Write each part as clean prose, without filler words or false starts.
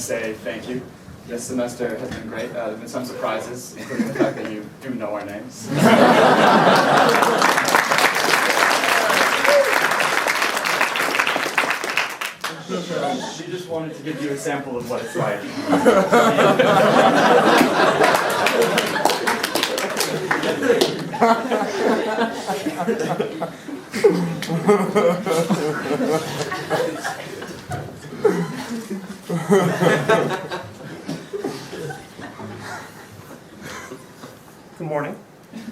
say thank you. This semester has been great. There have been some surprises, including the fact that you do know our names. She just wanted to give you a sample of what it's like. Good morning.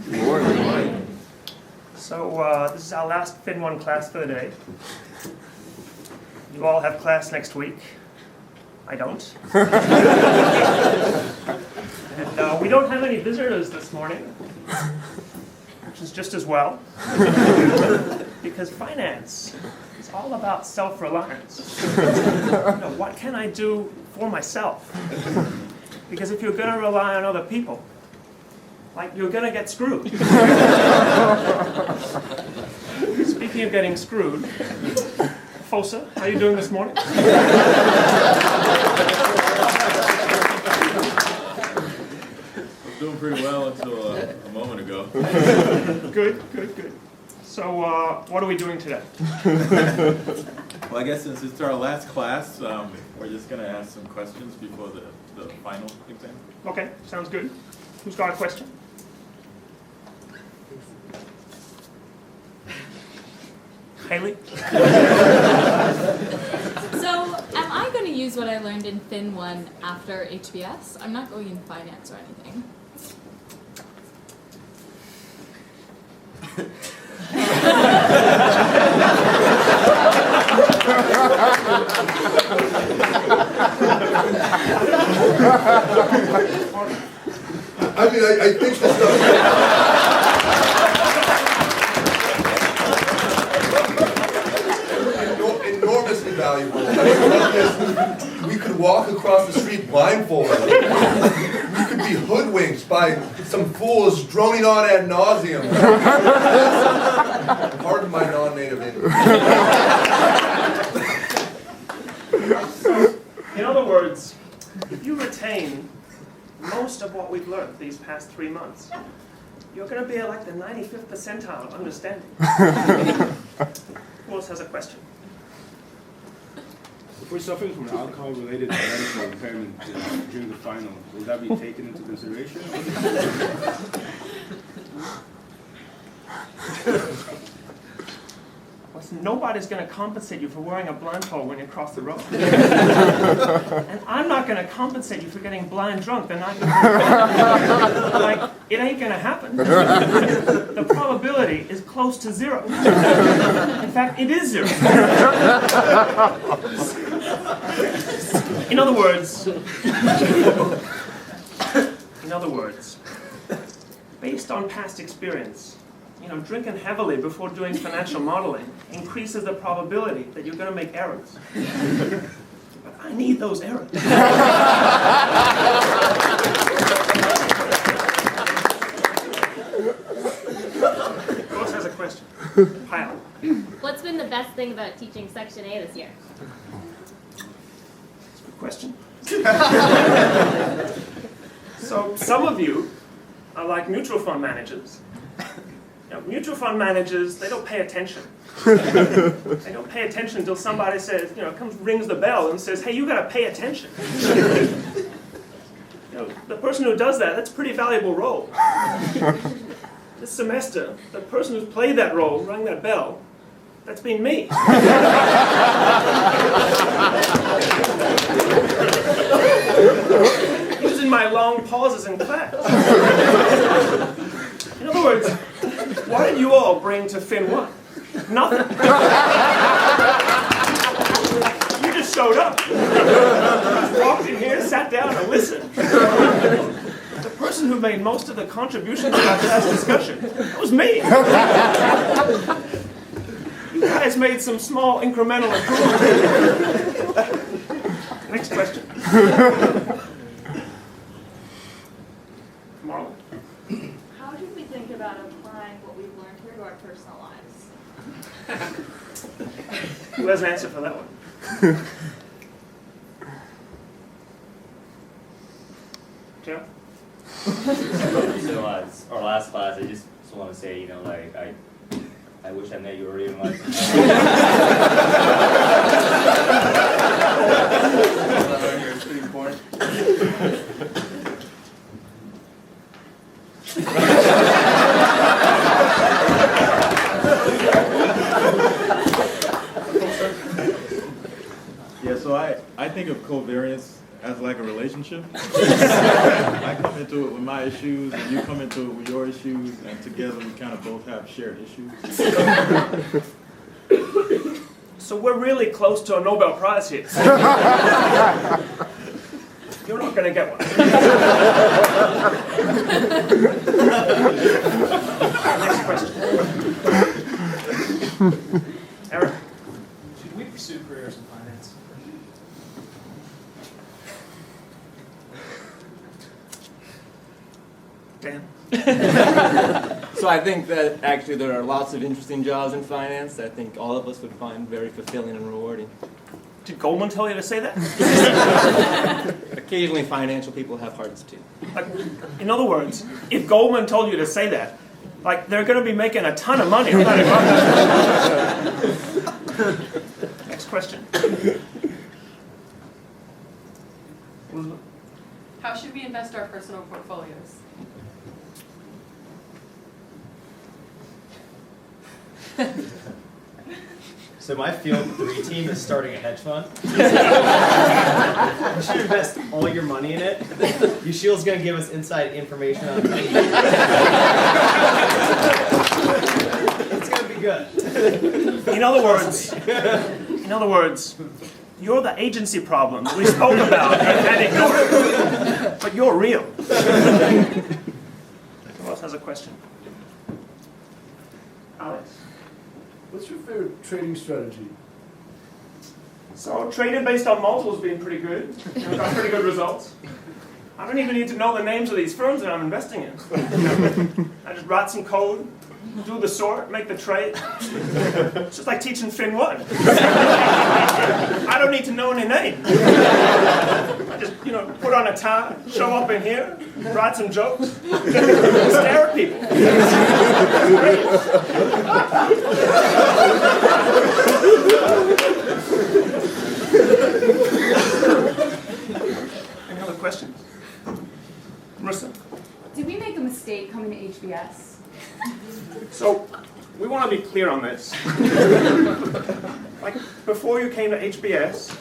Good morning. So this is our last Fin 1 class for the day. You all have class next week. I don't. And we don't have any visitors this morning, which is just as well. Because finance is all about self-reliance. What can I do for myself? Because if you're going to rely on other people, you're going to get screwed. Speaking of getting screwed, Fosa, how are you doing this morning? I was doing pretty well until a moment ago. Good. So what are we doing today? Well, I guess since it's our last class, we're just going to ask some questions before the final exam. Okay, sounds good. Who's got a question? Haley? So, am I going to use what I learned in Fin 1 after HBS? I'm not going in finance or anything. I think this stuff enormously valuable. We could walk across the street blindfolded. We could be hoodwinked by some fools droning on ad nauseum. Pardon my non-native English. In other words, if you retain most of what we've learned these past 3 months, you're going to be at the 95th percentile of understanding. Who else has a question? If we're suffering from alcohol-related medical impairment during the final, will that be taken into consideration? Listen, nobody's going to compensate you for wearing a blindfold when you cross the road. And I'm not going to compensate you for getting blind drunk the night before. It ain't going to happen. The probability is close to 0. In fact, it is 0. In other words, based on past experience, drinking heavily before doing financial modeling increases the probability that you're going to make errors. But I need those errors. Who else has a question? Pile. What's been the best thing about teaching Section A this year? That's a good question. So some of you are like mutual fund managers. Mutual fund managers, they don't pay attention. They don't pay attention until somebody says, rings the bell and says, hey, you got to pay attention. The person who does that, that's a pretty valuable role. This semester, the person who's played that role, rang that bell, that's been me. Using my long pauses in class. In other words, what did you all bring to Fin 1? Nothing. You just showed up. Just walked in here, sat down, and listened. The person who made most of the contributions to our class discussion, that was me. You guys made some small incremental improvements. Next question. Marlon. How should we think about applying what we've learned here to our personal lives? Who has an answer for that one? Joe? So our last class, I just want to say, like I wish I met you earlier in life. It's pretty important. Yeah, so I think of covariance as like a relationship. I come into it with my issues, and you come into it with your issues, and together we kind of both have shared issues. So we're really close to a Nobel Prize here. You're not going to get one. Next question. Eric. Should we pursue careers in finance? Dan. So I think that actually there are lots of interesting jobs in finance that I think all of us would find very fulfilling and rewarding. Did Goldman tell you to say that? Occasionally financial people have hearts too. Like, in other words, if Goldman told you to say that, like they're going to be making a ton of money. I'm not about that. Next question. How should we invest our personal portfolios? So my Field 3 team is starting a hedge fund. You should invest all your money in it. Yushil's going to give us inside information on it. It's going to be good. In other words, you're the agency problem that we spoke about and ignored. But you're real. Who else has a question? Alex. What's your favorite trading strategy? So trading based on multiples being pretty good. We've got pretty good results. I don't even need to know the names of these firms that I'm investing in. I just write some code, do the sort, make the trade. It's just like teaching Fin 1. I don't need to know any names. I just, put on a tie, show up in here, write some jokes, stare at people. It's great. Any other questions? Marissa? Did we make a mistake coming to HBS? So, we want to be clear on this. Like, before you came to HBS,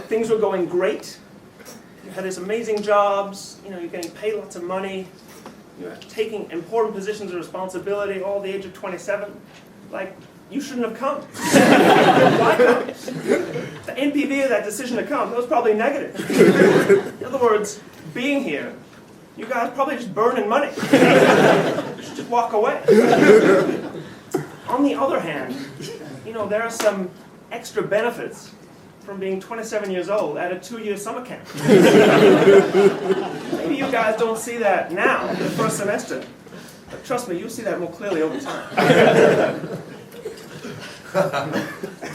things were going great. You had these amazing jobs, you're getting paid lots of money, you're taking important positions of responsibility, all the age of 27. Like, you shouldn't have come. Why come? The NPV of that decision to come, that was probably negative. In other words, being here, you guys probably just burning money. You should just walk away. On the other hand, there are some extra benefits from being 27 years old at a 2-year summer camp. Maybe you guys don't see that now, the first semester. But trust me, you'll see that more clearly over time.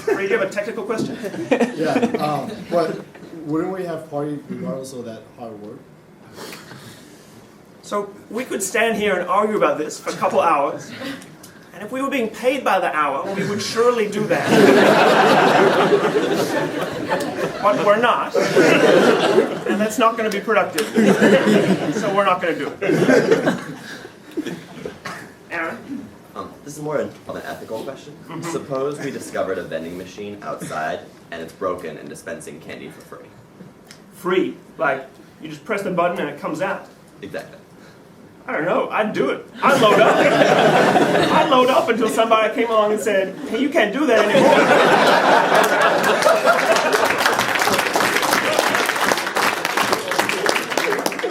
Ready to have a technical question? Yeah, but wouldn't we have party regardless of that hard work? So we could stand here and argue about this for a couple hours. And if we were being paid by the hour, we would surely do that. But we're not. And that's not going to be productive. So we're not going to do it. Aaron? This is more of an ethical question. Suppose we discovered a vending machine outside and it's broken and dispensing candy for free. Free? Like, you just press the button and it comes out? Exactly. I don't know, I'd do it. I'd load up. I'd load up until somebody came along and said, hey, you can't do that anymore.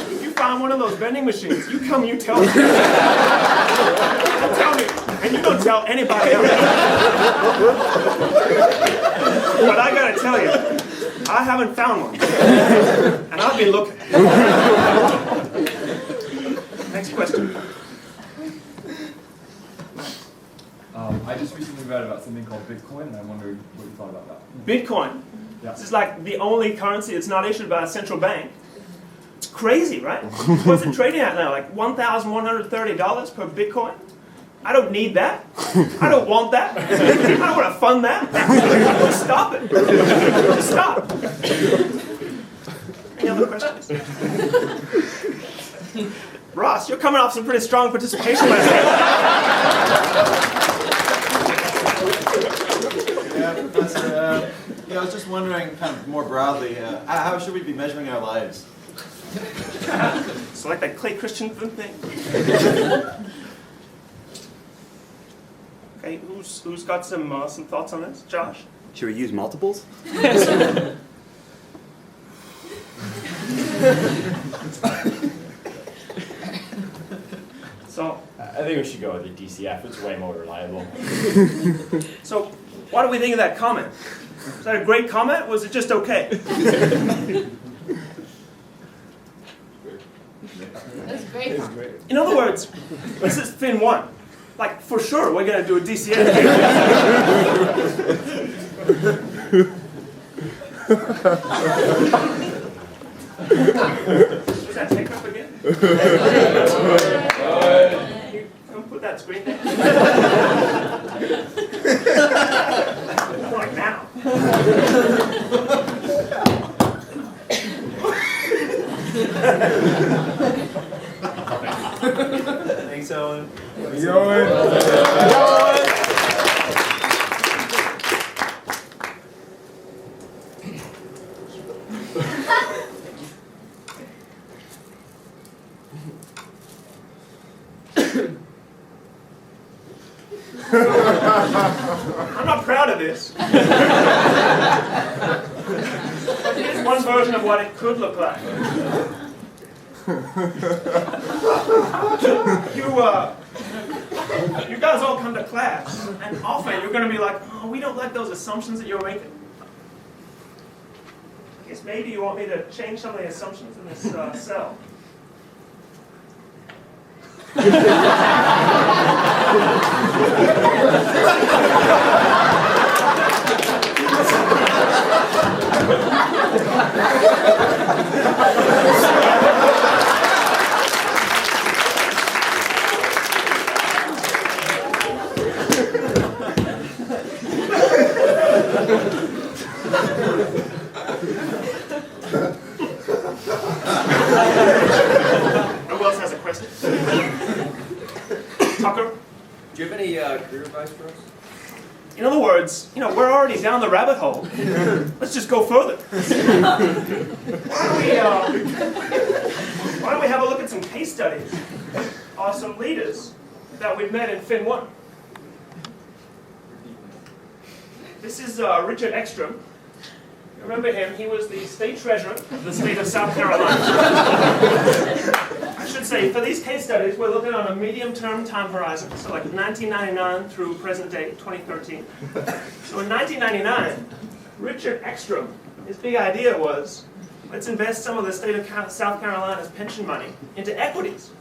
If you find one of those vending machines, you come, you tell me. You tell me, and you don't tell anybody else. But I gotta tell you, I haven't found one. And I've been looking. Next question. I just recently read about something called Bitcoin, and I wondered what you thought about that. Bitcoin? Yeah. This is like the only currency that's not issued by a central bank. It's crazy, right? What's it trading at now? Like $1,130 per Bitcoin? I don't need that. I don't want that. I don't want to fund that. Just stop it. Just stop. Any other questions? Ross, you're coming off some pretty strong participation last night. Yeah, Professor. I was just wondering, kind of more broadly, how should we be measuring our lives? So like that Clay Christensen thing? Okay, who's got some thoughts on this? Josh? Should we use multiples? So I think we should go with the DCF. It's way more reliable. So, what do we think of that comment? Was that a great comment, or was it just okay? That's great. In other words, this is Fin 1. Like, for sure, we're going to do a DCF. Does that take up again? Come put that screen down. More like now. Thanks, Owen. I'm not proud of this. But here's one version of what it could look like. You guys all come to class, and often you're going to be like, oh, we don't like those assumptions that you're making. I guess maybe you want me to change some of the assumptions in this cell. Who else has a question? Tucker? Do you have any career advice for us? In other words, we're already down the rabbit hole. Let's just go further. Why don't we have a look at some case studies of some leaders that we've met in Fin 1. This is Richard Ekstrom. Remember him, he was the state treasurer of the state of South Carolina. I should say, for these case studies, we're looking on a medium-term time horizon, so like 1999 through present day, 2013. So in 1999, Richard Ekstrom, his big idea was, let's invest some of the state of South Carolina's pension money into equities.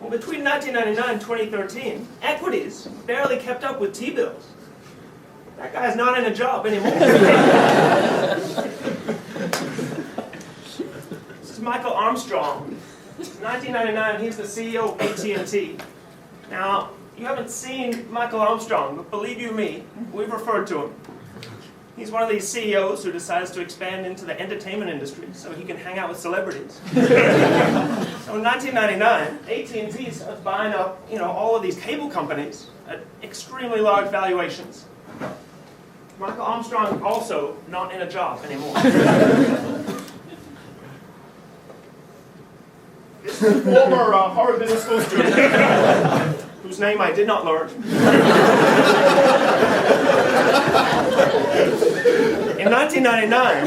Well, between 1999 and 2013, equities barely kept up with T-bills. That guy's not in a job anymore. This is Michael Armstrong. 1999, he's the CEO of AT&T. Now, you haven't seen Michael Armstrong, but believe you me, we've referred to him. He's one of these CEOs who decides to expand into the entertainment industry so he can hang out with celebrities. So in 1999, AT&T starts buying up, all of these cable companies at extremely large valuations. Michael Armstrong also not in a job anymore. This is a former Harvard Business School student, whose name I did not learn. In 1999,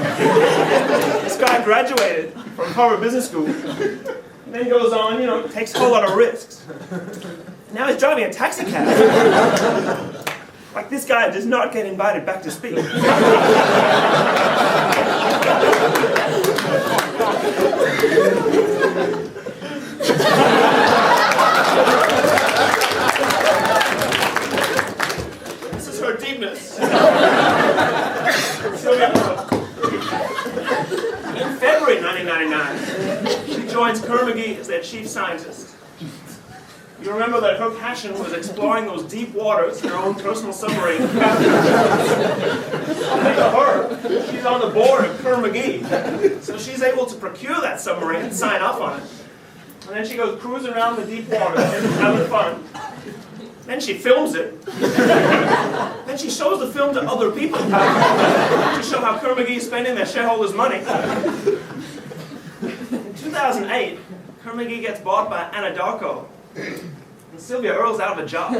this guy graduated from Harvard Business School, then goes on, takes a whole lot of risks. Now he's driving a taxi cab. Like, this guy does not get invited back to speak. This is her deepness. In February 1999, 1999. She joins Kerr-McGee as their chief scientist. You remember that her passion was exploring those deep waters in her own personal submarine. For her, she's on the board of Kerr-McGee, so she's able to procure that submarine and sign off on it. And then she goes cruising around the deep waters, having fun. Then she films it. Then she shows the film to other people to show how Kerr-McGee is spending their shareholders' money. In 2008, Kerr-McGee gets bought by Anadarko, and Sylvia Earle's out of a job.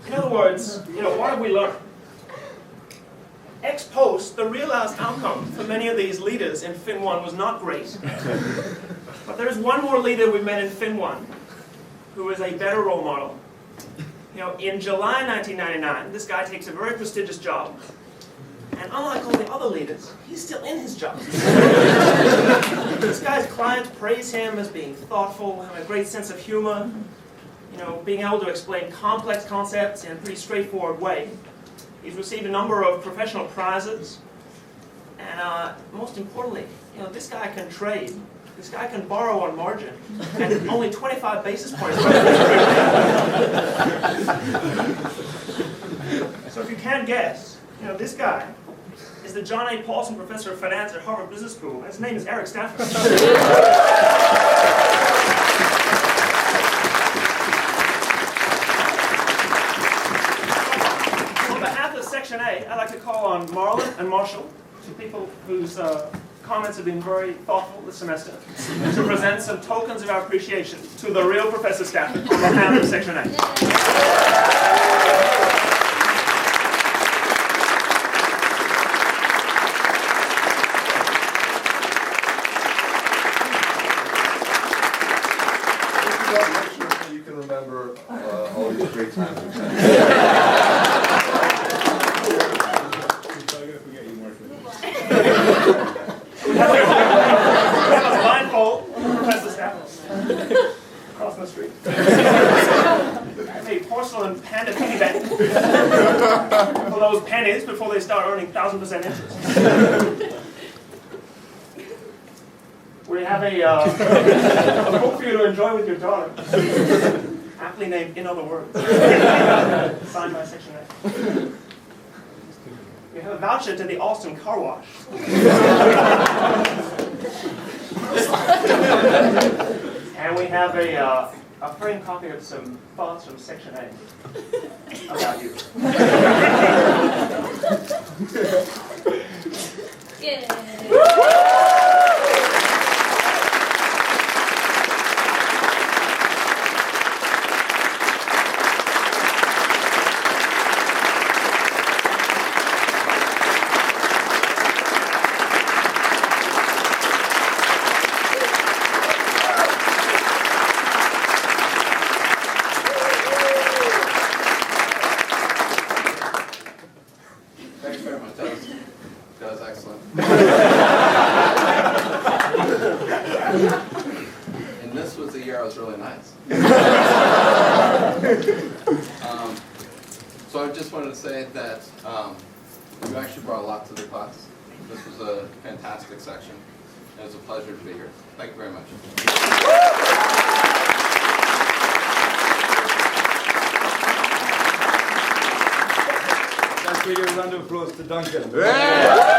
In other words, what have we learned? Ex post, the realized outcome for many of these leaders in Fin 1 was not great. But there's one more leader we met in Fin 1 who is a better role model. In July 1999, this guy takes a very prestigious job. And unlike all the other leaders, he's still in his job. This guy's clients praise him as being thoughtful, having a great sense of humor, being able to explain complex concepts in a pretty straightforward way. He's received a number of professional prizes, and most importantly, this guy can trade. This guy can borrow on margin, and only 25 basis points. So if you can't guess, this guy is the John A. Paulson Professor of Finance at Harvard Business School, and his name is Prof Stafford. Section A, I'd like to call on Marlon and Marshall, two people whose comments have been very thoughtful this semester, to present some tokens of our appreciation to the real Professor Stafford on behalf of Section A. So you can remember all these great times we've had. We have a blindfold Professor Stafford across the street. I have a porcelain panda piggy bank for those pennies before they start earning 1,000% interest. We have a book for you to enjoy with your daughter, aptly named In Other Words, signed by Section A. We have a voucher to the Alston Car Wash. And we have a framed copy of some thoughts from Section A about you. Yeah. Thanks very much. That was excellent. And this was the year I was really nice. So I just wanted to say that you actually brought a lot to the class. This was a fantastic section. It was a pleasure to be here. Thank you very much. Let's give a round of applause to Duncan. Yeah.